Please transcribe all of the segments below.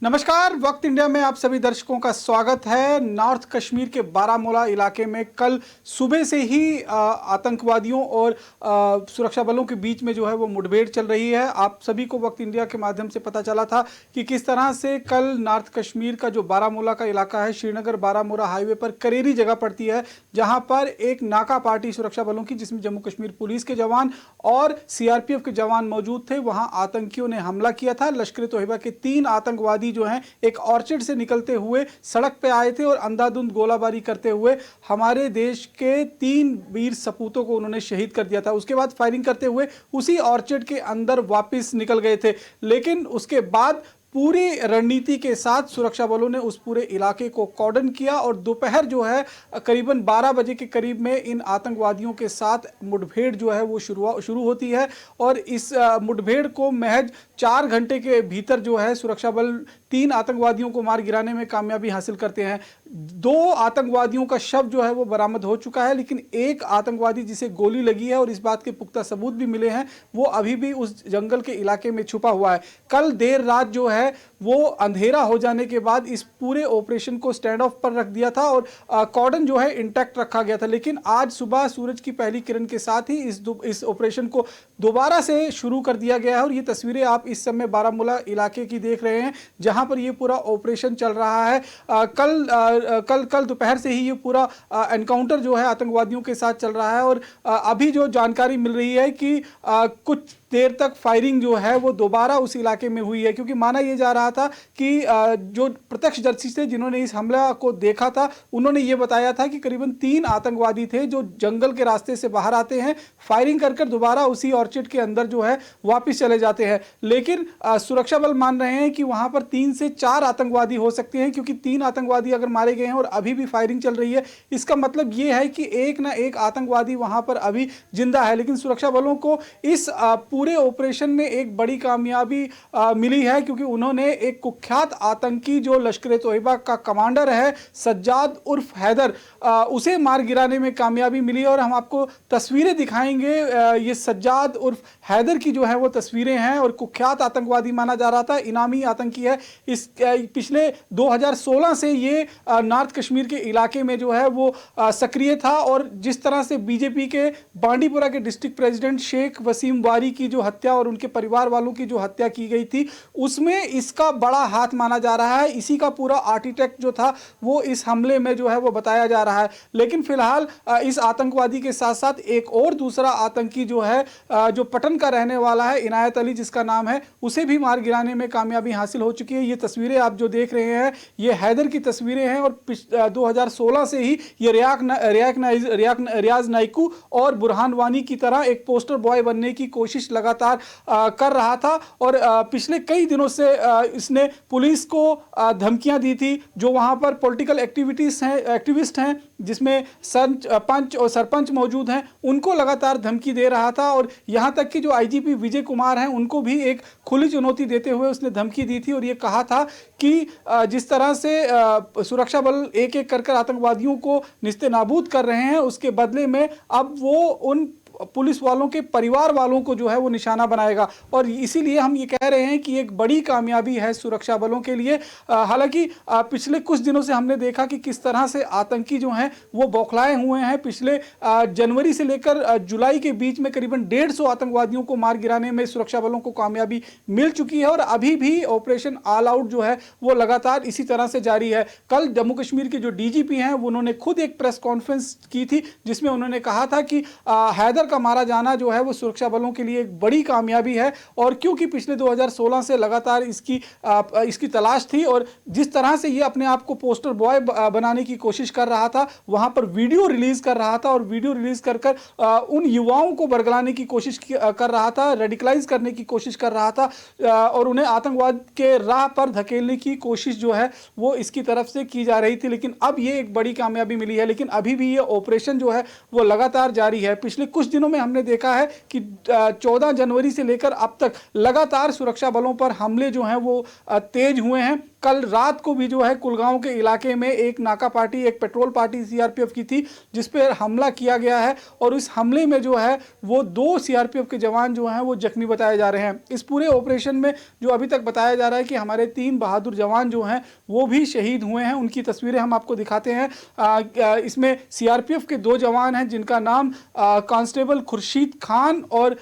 नमस्कार, वक्त इंडिया में आप सभी दर्शकों का स्वागत है। नॉर्थ कश्मीर के बारामूला इलाके में कल सुबह से ही आतंकवादियों और सुरक्षा बलों के बीच में जो है वो मुठभेड़ चल रही है। आप सभी को वक्त इंडिया के माध्यम से पता चला था कि किस तरह से कल नॉर्थ कश्मीर का जो बारामूला का इलाका है, श्रीनगर बारामूला हाईवे पर करेरी जगह पड़ती है, जहां पर एक नाका पार्टी सुरक्षा बलों की, जिसमें जम्मू कश्मीर पुलिस के जवान और सीआरपीएफ के जवान मौजूद थे, वहां आतंकियों ने हमला किया था। लश्कर ए तोयबा के 3 आतंकवादी जो हैं एक ऑर्चिड से निकलते हुए सड़क पे आए थे और अंधाधुंध गोलाबारी करते हुए हमारे देश के 3 वीर सपूतों को उन्होंने शहीद कर दिया था। उसके बाद फायरिंग करते हुए उसी ऑर्चिड के अंदर वापस निकल गए थे, लेकिन उसके बाद पूरी रणनीति के साथ सुरक्षा बलों ने उस पूरे इलाके को कॉर्डन किया और दोपहर जो है करीबन 12 बजे के करीब में इन आतंकवादियों के साथ मुठभेड़ जो है वो शुरू होती है और इस मुठभेड़ को महज 4 घंटे के भीतर जो है सुरक्षा बल 3 आतंकवादियों को मार गिराने में कामयाबी हासिल करते हैं। 2 आतंकवादियों का शव जो है वो बरामद हो चुका है, लेकिन एक आतंकवादी जिसे गोली लगी है और इस बात के पुख्ता सबूत भी मिले हैं, वो अभी भी उस जंगल के इलाके में छुपा हुआ है। कल देर रात जो है वो अंधेरा हो जाने के बाद इस पूरे ऑपरेशन को स्टैंड ऑफ पर रख दिया था और कॉर्डन जो है इंटैक्ट रखा गया था, लेकिन आज सुबह सूरज की पहली किरण के साथ ही इस ऑपरेशन को दोबारा से शुरू कर दिया गया है। और ये तस्वीरें आप इस समय बारामूला इलाके की देख रहे हैं, जहां पर ये पूरा ऑपरेशन चल रहा है। कल दोपहर से ही ये पूरा एनकाउंटर जो है आतंकवादियों के साथ चल रहा है और अभी जो जानकारी मिल रही है कि कुछ देर तक फायरिंग जो है वो दोबारा उस इलाके में हुई है, क्योंकि माना यह जा रहा था कि जो प्रत्यक्षदर्शी थे जिन्होंने इस हमला को देखा था, उन्होंने ये बताया था कि करीबन 3 आतंकवादी थे जो जंगल के रास्ते से बाहर आते हैं, फायरिंग कर दोबारा उसी ऑर्चिड के अंदर जो है वापस चले जाते हैं। लेकिन सुरक्षा बल मान रहे हैं कि वहां पर 3 से 4 आतंकवादी हो सकते हैं, क्योंकि 3 आतंकवादी अगर मारे गए हैं और अभी भी फायरिंग चल रही है, इसका मतलब यह है कि एक ना एक आतंकवादी वहां पर अभी जिंदा है। लेकिन सुरक्षा बलों को इस पूरे ऑपरेशन में एक बड़ी कामयाबी मिली है, क्योंकि उन्होंने एक कुख्यात आतंकी जो लश्कर ए तोयबा का कमांडर है सज्जाद उर्फ हैदर, उसे मार गिराने में कामयाबी मिली। और हम आपको तस्वीरें दिखाएंगे। ये सज्जाद उर्फ हैदर की जो है वो तस्वीरें हैं और कुख्यात आतंकवादी माना जा रहा था, इनामी आतंकी है। इस पिछले 2016 से ये नॉर्थ कश्मीर के इलाके में जो है वो सक्रिय था और जिस तरह से बीजेपी के बांडीपुरा के डिस्ट्रिक्ट प्रेसिडेंट शेख वसीम वारी की जो हत्या और उनके परिवार वालों की जो हत्या की गई थी, उसमें इसका बड़ा हाथ माना जा रहा है। इसी का पूरा आर्किटेक्ट जो था वो इस हमले में जो है वो बताया जा रहा है। लेकिन फिलहाल इस आतंकवादी के साथ साथ एक और दूसरा आतंकी जो है, जो पटन का रहने वाला है, इनायत अली जिसका नाम है, उसे भी मार गिराने में कामयाबी हासिल हो चुकी है। ये तस्वीरें आप जो देख रहे हैं ये हैदर की तस्वीरें हैं और 2016 से ही ये रियाज नाइकू और बुरहान वानी की तरह एक पोस्टर बॉय बनने की कोशिश लगातार कर रहा था और पिछले कई दिनों से इसने पुलिस को धमकियां दी थी। जो वहां पर पॉलिटिकल एक्टिविस्ट हैं जिसमें पंच और सरपंच मौजूद हैं, उनको लगातार धमकी दे रहा था और यहां तक कि जो आईजीपी विजय कुमार हैं उनको भी एक खुली चुनौती देते हुए उसने धमकी दी थी और ये कहा था कि जिस तरह से सुरक्षा बल एक एक कर आतंकवादियों को निस्तेनाबूद कर रहे हैं, उसके बदले में अब वो उन पुलिस वालों के परिवार वालों को जो है वो निशाना बनाएगा। और इसीलिए हम ये कह रहे हैं कि एक बड़ी कामयाबी है सुरक्षा बलों के लिए। हालांकि पिछले कुछ दिनों से हमने देखा कि किस तरह से आतंकी जो हैं वो बौखलाए हुए हैं। पिछले जनवरी से लेकर जुलाई के बीच में करीबन 150 आतंकवादियों को मार गिराने में सुरक्षा बलों को कामयाबी मिल चुकी है और अभी भी ऑपरेशन ऑल आउट जो है वो लगातार इसी तरह से जारी है। कल जम्मू कश्मीर के जो डीजीपी हैं उन्होंने खुद एक प्रेस कॉन्फ्रेंस की थी, जिसमें उन्होंने कहा था कि हैदर का मारा जाना जो है वो सुरक्षा बलों के लिए एक बड़ी कामयाबी है। और क्योंकि पिछले 2016 से लगातार इसकी तलाश थी और जिस तरह से ये अपने आप को पोस्टर बॉय बनाने की कोशिश कर रहा था, वहां पर वीडियो रिलीज कर रहा था और वीडियो रिलीज कर उन युवाओं को बरगलाने की कोशिश कर रहा था, रेडिकलाइज करने की कोशिश कर रहा था और उन्हें आतंकवाद के राह पर धकेलने की कोशिश जो है वो इसकी तरफ से की जा रही थी। लेकिन अब ये एक बड़ी कामयाबी मिली है, लेकिन अभी भी ये ऑपरेशन जो है वो लगातार जारी है। पिछले कुछ दिनों दिनों में हमने देखा है कि 14 जनवरी से लेकर अब तक लगातार सुरक्षा बलों पर हमले जो हैं वो तेज हुए हैं। कल रात को भी जो है कुलगांव के इलाके में एक नाका पार्टी, एक पेट्रोल पार्टी सीआरपीएफ की थी, जिस पर हमला किया गया है और इस हमले में जो है वो 2 सीआरपीएफ के जवान जो हैं वो जख्मी बताए जा रहे हैं। इस पूरे ऑपरेशन में जो अभी तक बताया जा रहा है कि हमारे 3 बहादुर जवान जो हैं वो भी शहीद हुए हैं। उनकी तस्वीरें हम आपको दिखाते हैं। इसमें सीआरपीएफ के 2 जवान हैं जिनका नाम कांस्टेबल खुर्शीद खान और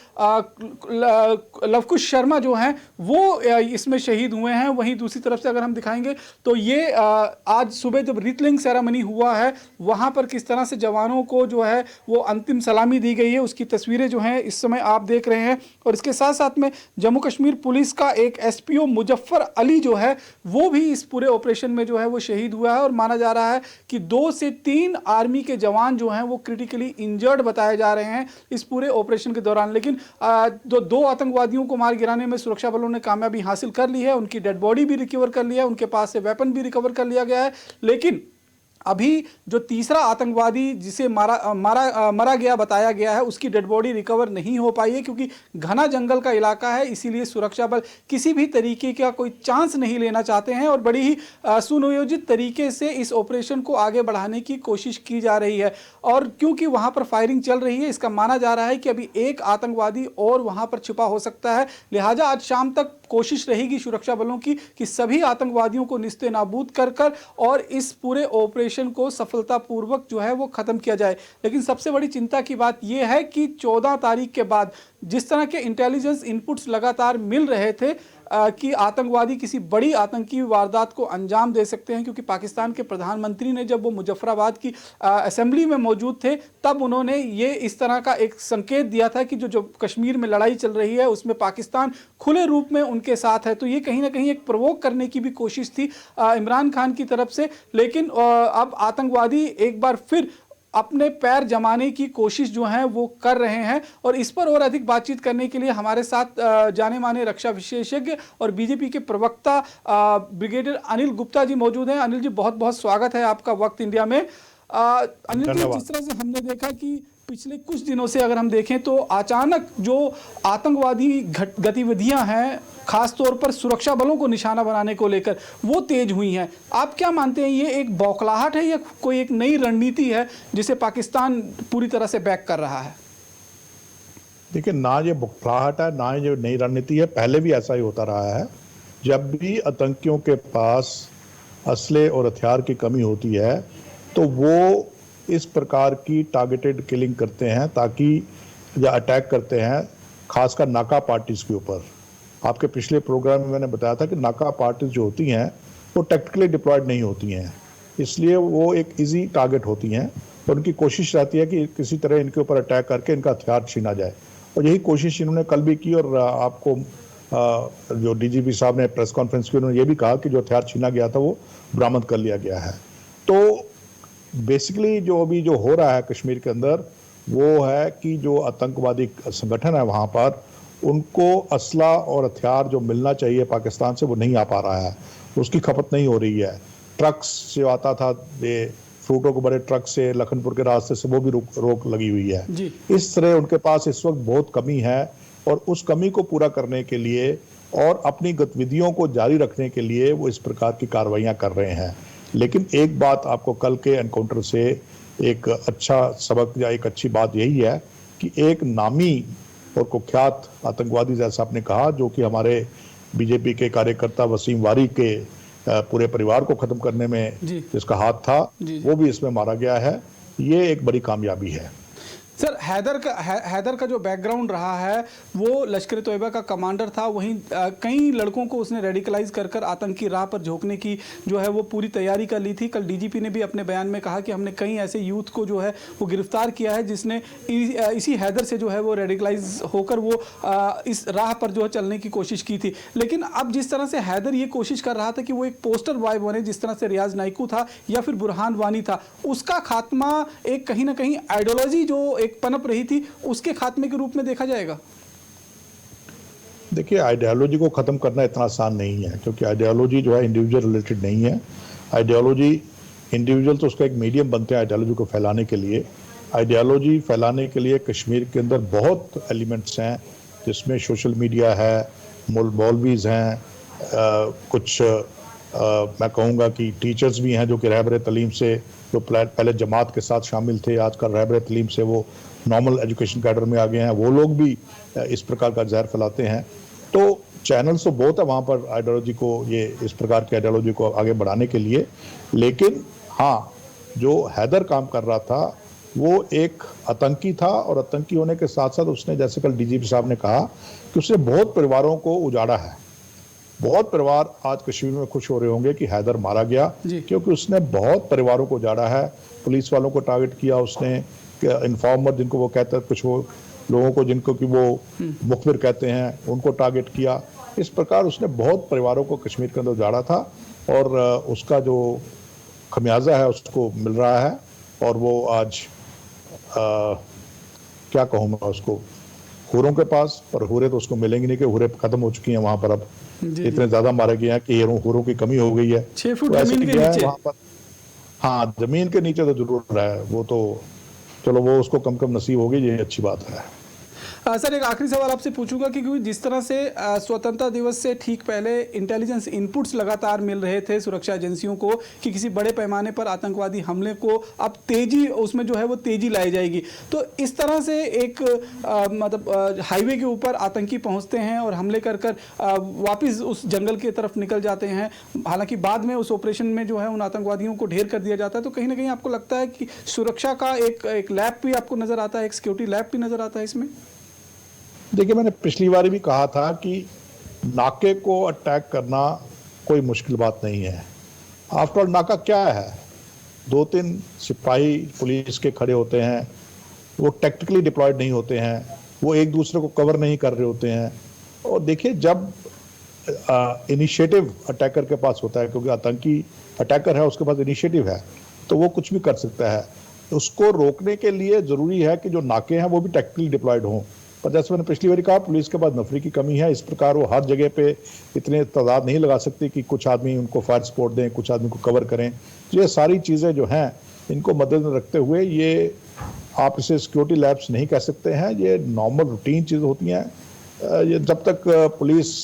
लवकुश शर्मा जो हैं वो इसमें शहीद हुए हैं। वहीं दूसरी तरफ से अगर हम दिखाएंगे तो ये आज सुबह जब रिटलिंग सेरेमनी हुआ है वहां पर किस तरह से जवानों को जो है वो अंतिम सलामी दी गई है, उसकी तस्वीरें जो हैं इस समय आप देख रहे हैं। और इसके साथ साथ में जम्मू कश्मीर पुलिस का एक एसपीओ मुजफ्फर अली जो है वो भी इस पूरे ऑपरेशन में जो है वो शहीद हुआ है और माना जा रहा है कि 2 से 3 आर्मी के जवान जो हैं वो क्रिटिकली इंजर्ड बताए जा रहे हैं इस पूरे ऑपरेशन के दौरान। लेकिन 2 आतंकवादियों को मार गिराने में सुरक्षा बलों ने कामयाबी हासिल कर ली है, उनकी डेड बॉडी भी रिकवर कर ली है, उनके पास से वेपन भी रिकवर कर लिया गया है। लेकिन अभी जो तीसरा आतंकवादी जिसे मारा गया बताया गया है उसकी डेड बॉडी रिकवर नहीं हो पाई है, क्योंकि घना जंगल का इलाका है, इसीलिए सुरक्षा बल किसी भी तरीके का कोई चांस नहीं लेना चाहते हैं और बड़ी ही सुनियोजित तरीके से इस ऑपरेशन को आगे बढ़ाने की कोशिश की जा रही है। और क्योंकि वहां पर फायरिंग चल रही है, इसका माना जा रहा है कि अभी एक आतंकवादी और वहां पर छिपा हो सकता है। लिहाजा आज शाम तक कोशिश रहेगी सुरक्षा बलों की कि सभी आतंकवादियों को निस्ते नाबूद कर और इस पूरे ऑपरेशन को सफलतापूर्वक जो है वो खत्म किया जाए। लेकिन सबसे बड़ी चिंता की बात यह है कि 14 तारीख के बाद जिस तरह के इंटेलिजेंस इनपुट्स लगातार मिल रहे थे कि आतंकवादी किसी बड़ी आतंकी वारदात को अंजाम दे सकते हैं, क्योंकि पाकिस्तान के प्रधानमंत्री ने जब वो मुजफ्फराबाद की असेंबली में मौजूद थे तब उन्होंने ये इस तरह का एक संकेत दिया था कि जो कश्मीर में लड़ाई चल रही है उसमें पाकिस्तान खुले रूप में उनके साथ है। तो ये कहीं ना कहीं एक प्रवोक करने की भी कोशिश थी इमरान खान की तरफ से। लेकिन अब आतंकवादी एक बार फिर अपने पैर जमाने की कोशिश जो है वो कर रहे हैं। और इस पर और अधिक बातचीत करने के लिए हमारे साथ जाने माने रक्षा विशेषज्ञ और बीजेपी के प्रवक्ता ब्रिगेडियर अनिल गुप्ता जी मौजूद हैं। अनिल जी, बहुत बहुत स्वागत है आपका वक्त इंडिया में। अनिल जी, जिस तरह से हमने देखा कि पिछले कुछ दिनों से अगर हम देखें तो अचानक जो आतंकवादी गतिविधियां हैं खासतौर पर सुरक्षा बलों को निशाना बनाने को लेकर वो तेज हुई हैं। आप क्या मानते हैं, ये एक बौखलाहट है या कोई एक नई रणनीति है जिसे पाकिस्तान पूरी तरह से बैक कर रहा है? देखिए, ना ये बौखलाहट है ना ये नई रणनीति है। पहले भी ऐसा ही होता रहा है। जब भी आतंकियों के पास असले और हथियार की कमी होती है तो वो इस प्रकार की टारगेटेड किलिंग करते हैं ताकि या अटैक करते हैं, खासकर नाका पार्टीज के ऊपर। आपके पिछले प्रोग्राम में मैंने बताया था कि नाका पार्टीज जो होती हैं वो टेक्टिकली डिप्लॉयड नहीं होती हैं, इसलिए वो एक इजी टारगेट होती हैं और उनकी कोशिश रहती है कि किसी तरह इनके ऊपर अटैक करके इनका हथियार छीना जाए। और यही कोशिश इन्होंने कल भी की और आपको जो डीजीपी साहब ने प्रेस कॉन्फ्रेंस की उन्होंने ये भी कहा कि जो हथियार छीना गया था वो बरामद कर लिया गया है। तो बेसिकली जो अभी जो हो रहा है कश्मीर के अंदर वो है कि जो आतंकवादी संगठन है वहाँ पर उनको असला और हथियार जो मिलना चाहिए पाकिस्तान से वो नहीं आ पा रहा है, उसकी खपत नहीं हो रही है। ट्रक्स से आता था, ये फ्रूटों को बड़े ट्रक से लखनपुर के रास्ते से वो भी रोक लगी हुई है। इस तरह उनके पास इस वक्त बहुत कमी है और उस कमी को पूरा करने के लिए और अपनी गतिविधियों को जारी रखने के लिए वो इस प्रकार की कार्रवाइयाँ कर रहे हैं। लेकिन एक बात आपको कल के एनकाउंटर से एक अच्छा सबक या एक अच्छी बात यही है कि एक नामी और कुख्यात आतंकवादी, जैसा आपने कहा, जो कि हमारे बीजेपी के कार्यकर्ता वसीम वारी के पूरे परिवार को खत्म करने में जिसका हाथ था, वो भी इसमें मारा गया है। ये एक बड़ी कामयाबी है। सर, हैदर का जो बैकग्राउंड रहा है वो लश्कर तोयबा का कमांडर था, वहीं कई लड़कों को उसने रेडिकलाइज कर आतंकी राह पर झोंकने की जो है वो पूरी तैयारी कर ली थी। कल डीजीपी ने भी अपने बयान में कहा कि हमने कई ऐसे यूथ को जो है वो गिरफ्तार किया है जिसने इसी हैदर से जो है वो रेडिकलाइज होकर वो इस राह पर जो है चलने की कोशिश की थी। लेकिन अब जिस तरह से हैदर ये कोशिश कर रहा था कि वो एक पोस्टर बॉय बने, जिस तरह से रियाज नाइकू था या फिर बुरहान वानी था, उसका खात्मा एक कहीं ना कहीं आइडियोलॉजी जो पनप रही थी उसके खात्मे के रूप में देखा जाएगा। देखिए, आइडियोलॉजी को खत्म करना इतना आसान नहीं है, क्योंकि आइडियोलॉजी जो है इंडिविजुअल रिलेटेड नहीं है। आइडियोलॉजी इंडिविजुअल तो उसका एक मीडियम बनते हैं आइडियोलॉजी को फैलाने के लिए, आइडियोलॉजी फैलाने के लिए कश्मीर के अंदर बहुत एलिमेंट्स हैं, जिसमें सोशल मीडिया है, मौलवीज हैं, कुछ मैं कहूँगा कि टीचर्स भी हैं जो कि रहबर तलीम से, जो पहले जमात के साथ शामिल थे, आजकल रहबर तलीम से वो नॉर्मल एजुकेशन कैडर में आ गए हैं, वो लोग भी इस प्रकार का जहर फैलाते हैं। तो चैनल्स तो बहुत है वहाँ पर आइडियोलॉजी को, ये इस प्रकार की आइडियोलॉजी को आगे बढ़ाने के लिए। लेकिन हाँ, जो हैदर काम कर रहा था वो एक आतंकी था, और आतंकी होने के साथ साथ उसने, जैसे कल डीजीपी साहब ने कहा, कि उसने बहुत परिवारों को उजाड़ा है। बहुत परिवार आज कश्मीर में खुश हो रहे होंगे कि हैदर मारा गया, क्योंकि उसने बहुत परिवारों को उजाड़ा है। पुलिस वालों को टारगेट किया उसने, इन्फॉर्मर जिनको वो कहते हैं, कुछ वो लोगों को जिनको कि वो मुखबिर कहते हैं, उनको टारगेट किया। इस प्रकार उसने बहुत परिवारों को कश्मीर के अंदर उजाड़ा था, और उसका जो खमियाजा है उसको मिल रहा है। और वो आज क्या कहूँ मैं उसको, हुरों के पास, पर हुरे तो उसको मिलेंगे नहीं, कि हुरे खत्म हो चुकी हैं वहां पर। अब इतने ज्यादा मारे गए हैं कि हुरों की कमी हो गई है। 6 फुट जमीन के नीचे वहां पर, हाँ, जमीन के नीचे तो जरूर है वो, तो चलो वो उसको कम कम नसीब होगी, ये अच्छी बात है। सर, एक आखिरी सवाल आपसे पूछूंगा कि क्योंकि जिस तरह से स्वतंत्रता दिवस से ठीक पहले इंटेलिजेंस इनपुट्स लगातार मिल रहे थे सुरक्षा एजेंसियों को कि किसी बड़े पैमाने पर आतंकवादी हमले को अब तेजी, उसमें जो है वो तेजी लाई जाएगी, तो इस तरह से एक मतलब हाईवे के ऊपर आतंकी पहुंचते हैं और हमले कर वापिस उस जंगल की तरफ निकल जाते हैं। हालांकि बाद में उस ऑपरेशन में जो है उन आतंकवादियों को ढेर कर दिया जाता है, तो कहीं ना कहीं आपको लगता है कि सुरक्षा का एक लैब भी आपको नजर आता है, एक सिक्योरिटी लैब भी नजर आता है इसमें? देखिए, मैंने पिछली बार भी कहा था कि नाके को अटैक करना कोई मुश्किल बात नहीं है। आफ्टर ऑल नाका क्या है, 2-3 सिपाही पुलिस के खड़े होते हैं, वो टेक्टिकली डिप्लॉयड नहीं होते हैं, वो एक दूसरे को कवर नहीं कर रहे होते हैं। और देखिए, जब इनिशिएटिव अटैकर के पास होता है, क्योंकि आतंकी अटैकर है उसके पास इनिशिएटिव है, तो वो कुछ भी कर सकता है। उसको रोकने के लिए जरूरी है कि जो नाके हैं वो भी टेक्टिकली डिप्लॉयड हों। पर जैसे मैंने पिछली बार कहा, पुलिस के पास नफरी की कमी है, इस प्रकार वो हर जगह पे इतने तादाद नहीं लगा सकती कि कुछ आदमी उनको फायर सपोर्ट दें, कुछ आदमी को कवर करें। ये सारी चीज़ें जो हैं, इनको मद्देनजर रखते हुए ये आप इसे सिक्योरिटी लैब्स नहीं कह सकते हैं, ये नॉर्मल रूटीन चीज़ होती हैं। ये जब तक पुलिस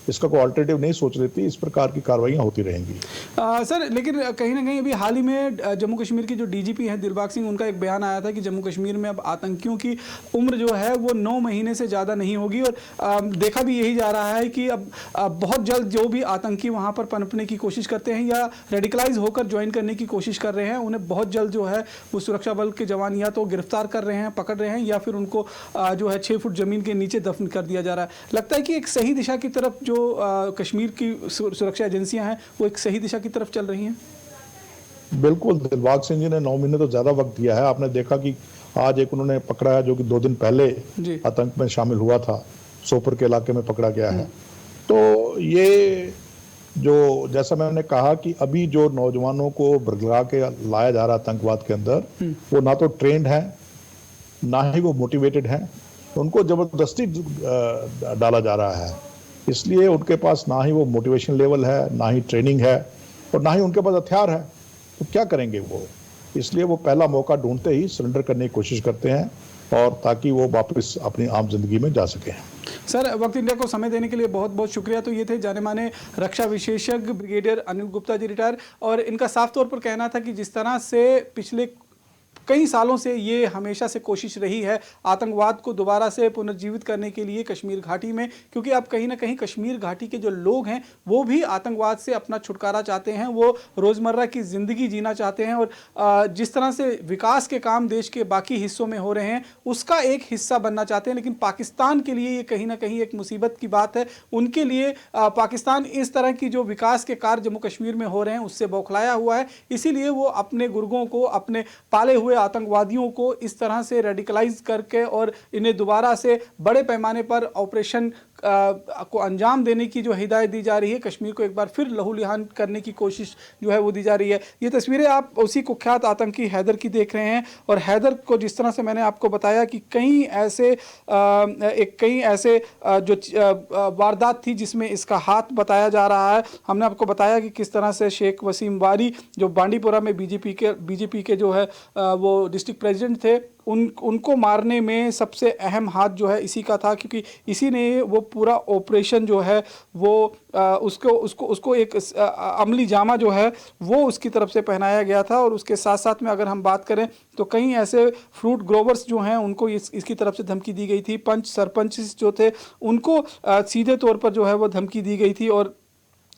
इसका कोई अल्टरनेटिव नहीं सोच लेती, इस प्रकार की कार्रवाइयाँ होती रहेंगी। सर, लेकिन कहीं ना कहीं अभी हाल ही में जम्मू कश्मीर के जो डीजीपी हैं दिलबाग सिंह, उनका एक बयान आया था कि जम्मू कश्मीर में अब आतंकियों की उम्र जो है वो 9 महीने से ज़्यादा नहीं होगी, और देखा भी यही जा रहा है कि अब बहुत जल्द जो भी आतंकी वहाँ पर पनपने की कोशिश करते हैं या रेडिकलाइज होकर ज्वाइन करने की कोशिश कर रहे हैं, उन्हें बहुत जल्द जो है वो सुरक्षा बल के जवान या तो गिरफ्तार कर रहे हैं, पकड़ रहे हैं, या फिर उनको जो है 6 फुट जमीन के नीचे दफन कर दिया जा रहा है। लगता है कि एक सही दिशा की तरफ जो कश्मीर की सुरक्षा एजेंसियां हैं वो एक सही दिशा की तरफ चल रही हैं? बिल्कुल, दिलबाग सिंह जी ने 9 महीने तो ज़्यादा वक्त दिया है। आपने देखा कि आज एक उन्होंने पकड़ा है जो कि 2 दिन पहले आतंक में शामिल हुआ था, सोपर के इलाके में पकड़ा गया है। तो ये जो, जैसा मैंने कहा कि अभी जो नौजवानों को भड़का के लाया जा रहा आतंकवाद के अंदर, वो ना तो ट्रेंड है, ना ही वो मोटिवेटेड हैं, उनको जबरदस्ती डाला जा रहा है। इसलिए उनके पास ना ही वो मोटिवेशन लेवल है, ना ही ट्रेनिंग है, और ना ही उनके पास हथियार है। तो क्या करेंगे वो? इसलिए वो पहला मौका ढूंढते ही सरेंडर करने की कोशिश करते हैं, और ताकि वो वापस अपनी आम जिंदगी में जा सकें। सर, वक्त इंडिया को समय देने के लिए बहुत बहुत शुक्रिया। तो ये थे जाने माने रक्षा विशेषज्ञ ब्रिगेडियर अनिल गुप्ता जी, रिटायर, और इनका साफ तौर पर कहना था कि जिस तरह से पिछले कई सालों से ये हमेशा से कोशिश रही है आतंकवाद को दोबारा से पुनर्जीवित करने के लिए कश्मीर घाटी में, क्योंकि अब कहीं ना कहीं कश्मीर घाटी के जो लोग हैं वो भी आतंकवाद से अपना छुटकारा चाहते हैं, वो रोज़मर्रा की ज़िंदगी जीना चाहते हैं, और जिस तरह से विकास के काम देश के बाकी हिस्सों में हो रहे हैं उसका एक हिस्सा बनना चाहते हैं। लेकिन पाकिस्तान के लिए ये कहीं ना कहीं एक मुसीबत की बात है। उनके लिए पाकिस्तान इस तरह की जो विकास के कार्य जम्मू कश्मीर में हो रहे हैं उससे बौखलाया हुआ है, इसीलिए वो अपने गुर्गों को, अपने पाले हुए आतंकवादियों को इस तरह से रेडिकलाइज करके और इन्हें दोबारा से बड़े पैमाने पर ऑपरेशन को अंजाम देने की जो हिदायत दी जा रही है, कश्मीर को एक बार फिर लहूलुहान करने की कोशिश जो है वो दी जा रही है। ये तस्वीरें आप उसी कुख्यात आतंकी हैदर की देख रहे हैं, और हैदर को जिस तरह से मैंने आपको बताया कि कई ऐसे जो वारदात थी जिसमें इसका हाथ बताया जा रहा है। हमने आपको बताया कि किस तरह से शेख वसीम वारी जो बांडीपुरा में बीजेपी के जो है वो डिस्ट्रिक्ट प्रेसिडेंट थे, उनको मारने में सबसे अहम हाथ जो है इसी का था, क्योंकि इसी ने वो पूरा ऑपरेशन जो है वो उसको एक अमली जामा जो है वो उसकी तरफ से पहनाया गया था। और उसके साथ साथ में अगर हम बात करें तो कई ऐसे फ्रूट ग्रोवर्स जो हैं उनको इसकी तरफ से धमकी दी गई थी। सरपंच जो थे उनको सीधे तौर पर जो है वो धमकी दी गई थी, और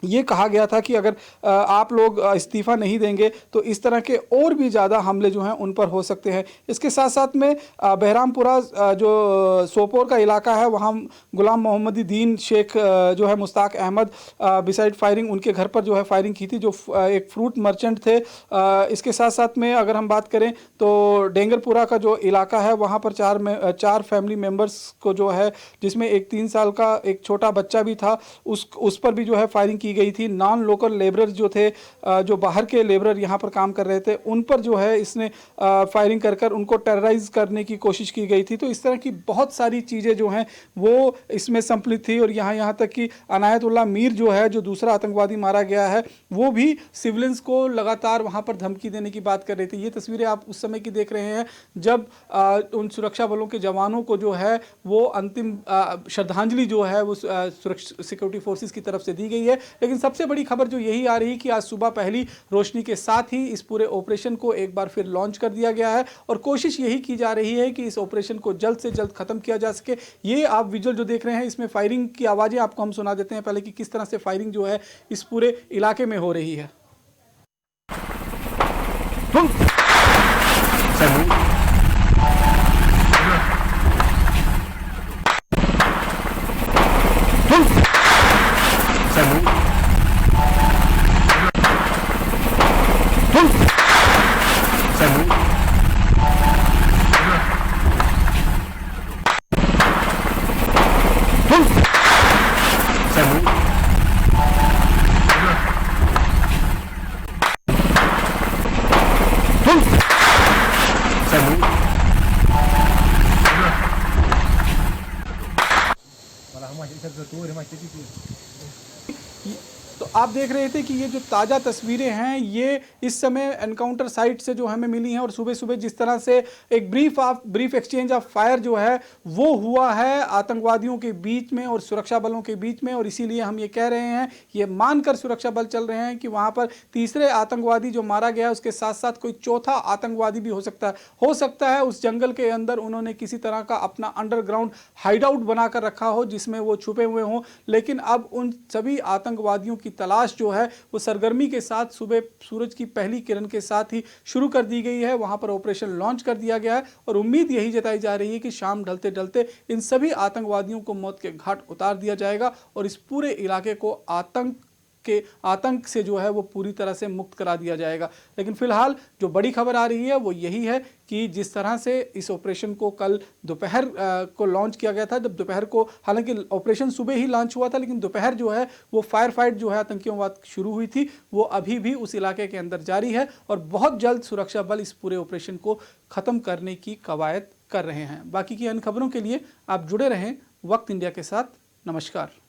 ये कहा गया था कि अगर आप लोग इस्तीफ़ा नहीं देंगे तो इस तरह के और भी ज़्यादा हमले जो हैं उन पर हो सकते हैं। इसके साथ साथ में बहरामपुरा जो सोपोर का इलाका है, वहाँ गुलाम मोहम्मदी दीन शेख जो है मुश्ताक अहमद बिसाइड फायरिंग उनके घर पर जो है फायरिंग की थी, जो एक फ्रूट मर्चेंट थे। इसके साथ साथ में अगर हम बात करें तो डेंगरपुरा का जो इलाका है वहाँ पर चार फैमिली मेम्बर्स को जो है, जिसमें एक 3 साल का एक छोटा बच्चा भी था, उस पर भी जो है फायरिंग की गई थी। नॉन लोकल लेबरर जो थे, जो बाहर के लेबरर यहाँ पर काम कर रहे थे, उन पर जो है इसने फायरिंग कर उनको टेरराइज करने की कोशिश की गई थी। तो इस तरह की बहुत सारी चीज़ें जो हैं वो इसमें सम्मिलित थी। और यहाँ तक कि अनायतुल्लाह मीर जो है, जो दूसरा आतंकवादी मारा गया है, वो भी सिविलियंस को लगातार वहाँ पर धमकी देने की बात कर रहे थे। ये तस्वीरें आप उस समय की देख रहे हैं जब उन सुरक्षा बलों के जवानों को जो है वो अंतिम श्रद्धांजलि जो है वो सिक्योरिटी फोर्सेस की तरफ से दी गई है। लेकिन सबसे बड़ी खबर जो यही आ रही है कि आज सुबह पहली रोशनी के साथ ही इस पूरे ऑपरेशन को एक बार फिर लॉन्च कर दिया गया है, और कोशिश यही की जा रही है कि इस ऑपरेशन को जल्द से जल्द खत्म किया जा सके। ये आप विजुअल जो देख रहे हैं, इसमें फायरिंग की आवाज़ें आपको हम सुना देते हैं पहले कि किस तरह से फायरिंग जो है इस पूरे इलाके में हो रही है। तो आप देख रहे थे कि ये जो ताज़ा तस्वीरें हैं ये इस समय एनकाउंटर साइट से जो हमें मिली हैं, और सुबह सुबह जिस तरह से एक ब्रीफ एक्सचेंज ऑफ फायर जो है वो हुआ है आतंकवादियों के बीच में और सुरक्षा बलों के बीच में। और इसीलिए हम ये कह रहे हैं, ये मानकर सुरक्षा बल चल रहे हैं कि वहाँ पर तीसरे आतंकवादी जो मारा गया है उसके साथ साथ कोई चौथा आतंकवादी भी हो सकता है उस जंगल के अंदर उन्होंने किसी तरह का अपना अंडरग्राउंड हाइडआउट बनाकर रखा हो जिसमें वो छुपे हुए हों। लेकिन अब उन सभी आतंकवादियों की तलाश जो है वो सरगर्मी के साथ सुबह सूरज की पहली किरण के साथ ही शुरू कर दी गई है। वहां पर ऑपरेशन लॉन्च कर दिया गया है, और उम्मीद यही जताई जा रही है कि शाम ढलते ढलते इन सभी आतंकवादियों को मौत के घाट उतार दिया जाएगा, और इस पूरे इलाके को आतंक से जो है वो पूरी तरह से मुक्त करा दिया जाएगा। लेकिन फिलहाल जो बड़ी खबर आ रही है वो यही है कि जिस तरह से इस ऑपरेशन को कल दोपहर को लॉन्च किया गया था, जब दोपहर को, हालांकि ऑपरेशन सुबह ही लॉन्च हुआ था, लेकिन दोपहर जो है वो फायर फाइट जो है आतंकियों बाद शुरू हुई थी, वो अभी भी उस इलाके के अंदर जारी है, और बहुत जल्द सुरक्षा बल इस पूरे ऑपरेशन को ख़त्म करने की कवायद कर रहे हैं। बाकी की अन्य खबरों के लिए आप जुड़े रहें वक्त इंडिया के साथ। नमस्कार।